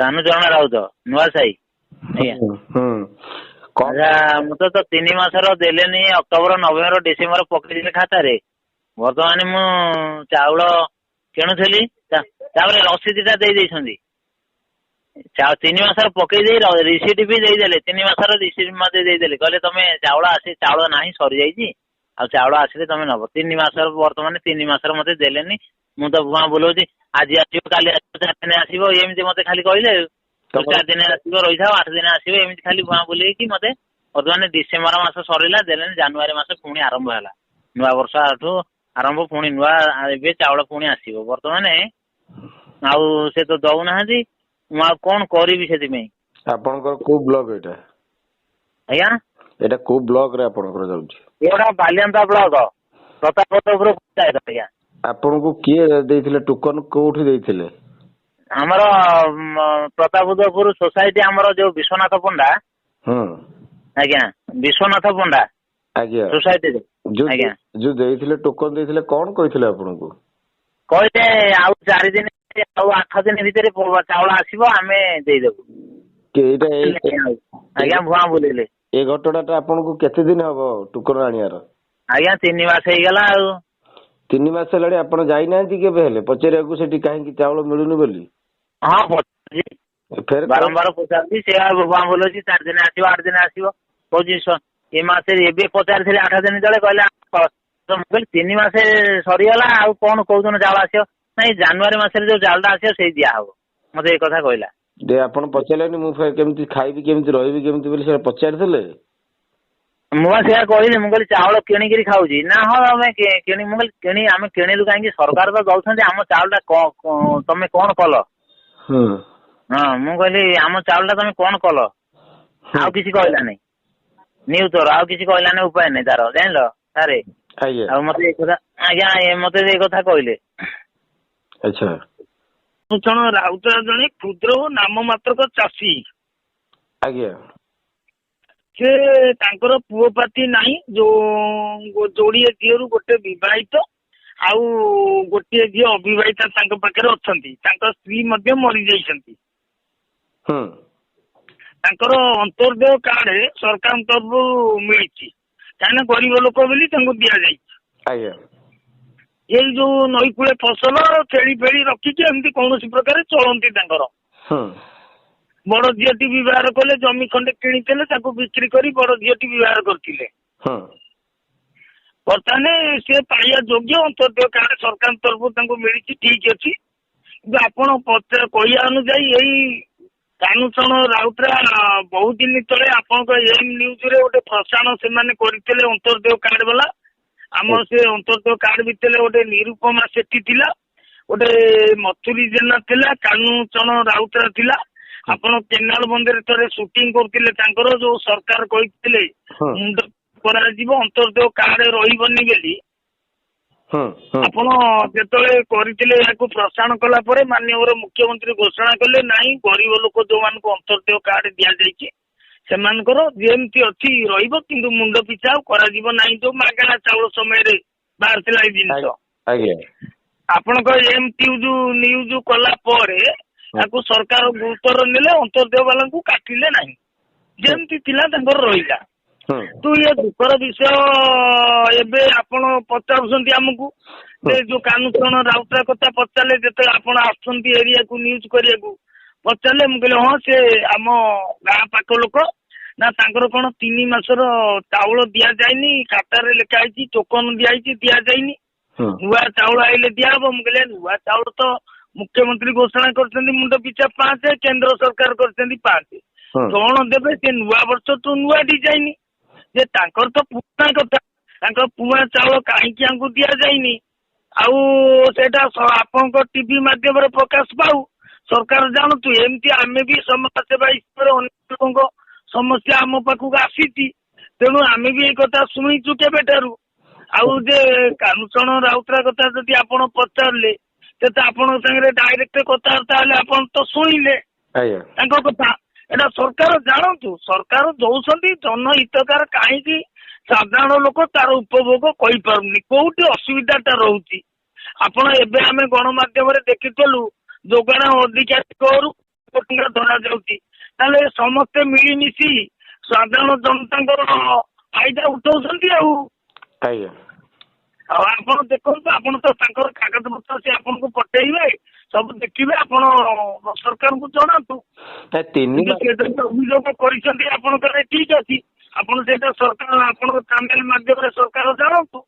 କାହ୍ନୁଚରଣ ରାଉତ ନୂଆସାହି ଆଜ୍ଞା। ମୁଁ ତ 3 ମାସର ଦେଲେନି ଅକ୍ଟୋବର ନଭେମ୍ବର ଡିସେମ୍ବର ପକେଇଥିଲି ଖାତାରେ। ବର୍ତ୍ତମାନ ମୁଁ ଚାଉଳ କିଣୁଥିଲି ତାପରେ ରସିଦ ଟା ଦେଇଛନ୍ତି 3 ମାସର ପକେଇ ଦେଇ ରିସିଟ ବି ଦେଇଦେଲେ 3 ମାସର ରିସିଟ ମତେ ଦେଇଦେଲେ କହିଲେ ତମେ ଚାଉଳ ନାହିଁ ସରିଯାଇଛି ଆଉ ଚାଉଳ ଆସିଲେ ତମେ ନବ 3 ମାସର ବର୍ତ୍ତମାନ 3 ମାସର ମତେ ଦେଲେନି। ମୁଁ ତ ଭୁଆଁ ବୁଲଉଛି ଆଜି ଆସିବ କାଲି ଆସିବ 4 ଦିନ ଆସିବ ଏମିତି ମତେ ଖାଲି କହିଲେ 4 ଦିନ ଆସିବ ରହିଥାଉ 8 ଦିନ ଆସିବ ଏମିତି ଖାଲି ଭୁଆଁ ବୁଲେଇକି ମତେ ବର୍ତ୍ତମାନ ଡିସେମ୍ବର ମାସ ସରିଲା ଦେଲେନି ଜାନୁଆରୀ ମାସ ପୁଣି ଆରମ୍ଭ ହେଲା ନୂଆ ବର୍ଷ ଠୁ ଆରମ୍ଭ ପୁଣି ନୂଆ ଏବେ ଚାଉଳ ପୁଣି ଆସିବ ବର୍ତ୍ତମାନ ଆଉ ସେ ତ ଦଉନାହାନ୍ତି ମୁଁ ଆଉ କଣ କରିବି ସେଥିପାଇଁ। ଆପଣଙ୍କର କୋଉ ବ୍ଲକ ଏଇଟା ଆଜ୍ଞା ଏଇଟା କୋଉ ବ୍ଲକ ରେ ଆପଣଙ୍କର ଯାଉଛି? ଏଇଟା ବାଲିଅନ୍ତା ବ୍ଲକ ପ୍ରତାପପୁର ପଞ୍ଚାୟତ ଆଜ୍ଞା। ଆପଣଙ୍କୁ କିଏ ଦେଇଥିଲେ ଟୋକନ କୋଉଠି ଦେଇଥିଲେ? ଆମର ପ୍ରତାପପୁର ସୋସାଇଟି ଆମର ଯୋଉ ବିଶ୍ୱନାଥ ପଣ୍ଡା ଆଜ୍ଞା ବିଶ୍ୱନାଥ ପଣ୍ଡା ଆଜ୍ଞା ସୋସାଇଟିରେ ଆଜ୍ଞା ଯୋଉ ଦେଇଥିଲେ ଟୋକନ ଦେଇଥିଲେ କଣ କହିଥିଲେ ଆପଣଙ୍କୁ? କହିଲେ ଆଉ 4 ଦିନ ଆଉ 8 ଦିନ ଭିତରେ ଚାଉଳ ଆସିବ ଆମେ ଦେଇଦେବୁ। ଆଜ୍ଞା ଭୁଆଁ ବୁଲେଇଲେ। ଏ ଘଟଣାଟା ଆପଣଙ୍କୁ କେତେ ଦିନ ହବ ଟୋକନ ଆଣିବାର? ଆଜ୍ଞା 3 ମାସ ହେଇଗଲା ଆଉ। 3 ମାସ ହେଲାଣି ଆପଣ ଯାଇନାହାନ୍ତି କେବେ ହେଲେ ପଚାରିବାକୁ ସେଠି କାହିଁକି ଚାଉଳ ମିଳୁନି ବୋଲି? ହଁ ପଚାରୁଛି ବାରମ୍ବାର ପଚାରୁଛି ସେ ଭୁଆଁ ବୁଲଉଛି 4 ଦିନ ଆସିବ 8 ଦିନ ଆସିବ କହୁଛି ଏ ମାସରେ ଏବେ ପଚାରିଥିଲି 8 ଦିନ ତଳେ କହିଲେ 3 ମାସ ସରିଗଲା ଆଉ କଣ କୋଉଦିନ ଚାଉଳ ଆସିବ ନାଇଁ ଜାନୁଆରୀ ମାସରେ ଯୋଉ ଚାଉଳଟା ଆସିବ ସେଇ ଦିଆହବ ମତେ ଏ କଥା କହିଲା। ଆପଣ ପଚାରିଲେନି ମୁଁ କେମିତି ଖାଇବି କେମିତି ରହିବି କେମିତି ବୋଲି ସେ ପଚାରିଥିଲେ? ମୁଁ ସେଇଆ କହିଲି ମୁଁ କହିଲି ଚାଉଳ କିଣିକିରି ଖାଉଛି ନା ହଁ ଆମେ ମୁଁ କହିଲି ଆମେ କିଣିଲୁ କାହିଁକି ସରକାର ତ ଦଉଛନ୍ତି ଆମ ଚାଉଳଟା ତମେ କଣ କଲ? ହଁ ମୁଁ କହିଲି ଆମ ଚାଉଳଟା ତମେ କଣ କଲ ଆଉ କିଛି କହିଲାନି ନ୍ୟୁଜ ଆଉ କିଛି କହିଲାନି ଉପାୟ ନାହିଁ ତାର ଜାଣିଲ ସାରେ ଆଉ ମତେ ଏ କଥା ଆଜ୍ଞା ମତେ ଏ କଥା କହିଲେ। ଆଚ୍ଛା ରାଉତ ଜଣେ କ୍ଷୁଦ୍ର ଓ ନାମ ମାତ୍ରକ ଚାଷୀ ଆଜ୍ଞା ସେ ତାଙ୍କର ପୁଅ ପାତି ନାହିଁ ଯୋଡ଼ିଏ ଝିଅରୁ ଗୋଟେ ବିବାହିତ ଆଉ ଗୋଟିଏ ଝିଅ ଅବିବାହିତା ତାଙ୍କ ପାଖରେ ଅଛନ୍ତି ତାଙ୍କ ସ୍ତ୍ରୀ ମଧ୍ୟ ମରିଯାଇଛନ୍ତି। ତାଙ୍କର ଅନ୍ତର୍ଦେୟ କାର୍ଡ ସରକାରଙ୍କ ତରଫରୁ ମିଳିଛି କାହିଁକିନା ଗରିବ ଲୋକ ବୋଲି ତାଙ୍କୁ ଦିଆଯାଇଛି। ଏଇ ଯୋଉ ନଈକୂଳେ ଫସଲ ଛେଳି ଫେଳି ରଖିକି ଏମିତି କୌଣସି ପ୍ରକାର ଚଳନ୍ତି ତାଙ୍କର। ବଡ ଝିଅଟି ବିବାହ କଲେ ଜମି ଖଣ୍ଡେ କିଣିଥିଲେ ତାକୁ ବିକ୍ରି କରି ବଡ ଝିଅଟି ବିବାହ କରିଥିଲେ। ବର୍ତ୍ତମାନ ସେ ପାଇବା ଯୋଗ୍ୟ ଅନ୍ତର୍ଦେୟ କାର୍ଡ ସରକାରଙ୍କ ତରଫରୁ ତାଙ୍କୁ ମିଳିଛି ଠିକ ଅଛି କିନ୍ତୁ ଆପଣ କହିବା ଅନୁଯାୟୀ ଏଇ କାହ୍ନୁଚରଣ ରାଉତରାୟ ବହୁତ ଦିନ ତଳେ ଆପଣଙ୍କ ଏଇ ନ୍ୟୁଜରେ ଗୋଟେ ପ୍ରସାରଣ ସେମାନେ କରିଥିଲେ ଅନ୍ତର୍ଦେୟ କାର୍ଡ ବାଲା ଆମର ସେ ଅନ୍ତର୍ଦେୟ କାର୍ଡ ଭିତରେ ଗୋଟେ ନିରୁପମା ସେଠୀ ଥିଲା ଗୋଟେ ମଥୁରୀ ଜେନା ଥିଲା କାହ୍ନୁଚରଣ ରାଉତରାୟ ଥିଲା। ଆପଣ କେନାଲ ବନ୍ଧରେ ଥରେ ସୁଟିଂ କରୁଥିଲେ ତାଙ୍କର ଯୋଉ ସରକାର କହିଥିଲେ ମୁଣ୍ଡ କରାଯିବ ଅନ୍ତର୍ଦେୟ କାର୍ଡ ରହିବନି ବୋଲି ଆପଣ ଯେତେବେଳେ କରିଥିଲେ ଏହାକୁ ପ୍ରସାରଣ କଲା ପରେ ମାନ୍ୟବର ମୁଖ୍ୟମନ୍ତ୍ରୀ ଘୋଷଣା କଲେ ନାହିଁ ଗରିବ ଲୋକ ଯୋଉମାନଙ୍କୁ ଅନ୍ତର୍ଦେୟ କାର୍ଡ ଦିଆଯାଇଛି ସେମାନଙ୍କର ଯେମିତି ଅଛି ରହିବ କିନ୍ତୁ ମୁଣ୍ଡ ପିଛା ଆଉ କରାଯିବ ନାହିଁ ଯୋଉ ମାଗଣା ଚାଉଳ ସମୟରେ ବାହାରିଥିଲା ଏଇ ଜିନିଷ ଆପଣଙ୍କ ଏମିତି ନ୍ୟୁଜ କଲା ପରେ ତାକୁ ସରକାର ଗୁରୁତ୍ୱର ନେଲେ ଅନ୍ତର୍ଦେୟ ବାଲାଙ୍କୁ କାଟିଲେ ନାହିଁ ଯେମିତି ଥିଲା ତାଙ୍କର ରହିଲା। ତୁ ଇଏ ଦୁଃଖର ବିଷୟ ଏବେ ଆପଣ ପଚାରୁଛନ୍ତି ଆମକୁ ସେ ଯୋଉ କାହ୍ନୁଚରଣ ରାଉତରାୟ କଥା ପଚାରିଲେ ଯେତେବେଳେ ଆପଣ ଆସୁଛନ୍ତି ଏରିଆକୁ ନ୍ୟୁଜ କରିବାକୁ ପଚାରିଲେ ମୁଁ କହିଲି ହଁ ସେ ଆମ ଗାଁ ପାଖ ଲୋକ ନା ତାଙ୍କର କଣ 3 ମାସର ଚାଉଳ ଦିଆଯାଇନି ଖାତାରେ ଲେଖା ହେଇଛି ଟୋକନ ଦିଆଯାଇଛି ଦିଆଯାଇନି ନୂଆ ଚାଉଳ ଆଇଲେ ଦିଆହବ। ମୁଁ କହିଲି ନୂଆ ଚାଉଳ ତ ମୁଖ୍ୟମନ୍ତ୍ରୀ ଘୋଷଣା କରିଛନ୍ତି ମୁଣ୍ଡ ପିଛା 5 କେନ୍ଦ୍ର ସରକାର କରିଛନ୍ତି 5 କଣ ଦେବେ ସେ ନୂଆ ବର୍ଷଠୁ ନୂଆ ଡିଜାଇନ ଯେ ତାଙ୍କର ତ ପୁରୁଣା କଥା ତାଙ୍କର ପୁରୁଣା ଚାଉଳ କାହିଁକି ଆମକୁ ଦିଆଯାଇନି ଆଉ ସେଇଟା ଆପଣଙ୍କ ଟିଭି ମାଧ୍ୟମରେ ପ୍ରକାଶ ପାଉ ସରକାର ଜାଣନ୍ତୁ ଏମିତି ଆମେ ବି ସମାଜସେବା ହିସାବରେ ଅନେକ ଲୋକଙ୍କ ସମସ୍ୟା ଆମ ପାଖକୁ ଆସିଛି ତେଣୁ ଆମେ ବି ଏଇ କଥା ଶୁଣିଛୁ କେବେଠାରୁ ଆଉ ଯେ କାହ୍ନୁଚରଣ ରାଉତରାୟ କଥା ଯଦି ଆପଣ ପଚାରିଲେ ସେ ତ ଆପଣଙ୍କ ସାଙ୍ଗରେ ଡାଇରେକ୍ଟ କଥାବାର୍ତ୍ତା ହେଲେ ଆପଣ ତ ଶୁଣିଲେ ତାଙ୍କ କଥା ଏଇଟା ସରକାର ଜାଣନ୍ତୁ ସରକାର ଦଉଛନ୍ତି ଜନହିତକାର କାହିଁକି ସାଧାରଣ ଲୋକ ତାର ଉପଭୋଗ କରିପାରୁନି କୋଉଠି ଅସୁବିଧାଟା ରହୁଛି ଆପଣ ଏବେ ଆମେ ଗଣମାଧ୍ୟମରେ ଦେଖିଥିଲୁ ଯୋଗାଣ ଅଧିକାରୀଙ୍କରୁ କୋଟି ଟଙ୍କା ଧରା ଯାଉଛି, ତାହେଲେ ସମସ୍ତେ ମିଳିମିଶି ସାଧାରଣ ଜନତାଙ୍କର ଫାଇଦା ଉଠଉଛନ୍ତି ଆଉ। ଆଜ୍ଞା। ଆଉ ଆପଣ ଦେଖନ୍ତୁ, ଆପଣ ତ ତାଙ୍କର କାଗଜ ପତ୍ର ସେ ଆପଣଙ୍କୁ ପଠେଇବେ, ସବୁ ଦେଖିବେ, ଆପଣ ସରକାରଙ୍କୁ ଜଣାନ୍ତୁ। ତିନି ସେ ଯଦି ଅଭିଯୋଗ କରିଛନ୍ତି ଆପଣଙ୍କର ଠିକ ଅଛି, ଆପଣ ସେଇଟା ସରକାର ଆପଣଙ୍କ ଚ୍ୟାନେଲ ମାଧ୍ୟମରେ ସରକାର ଜଣାନ୍ତୁ।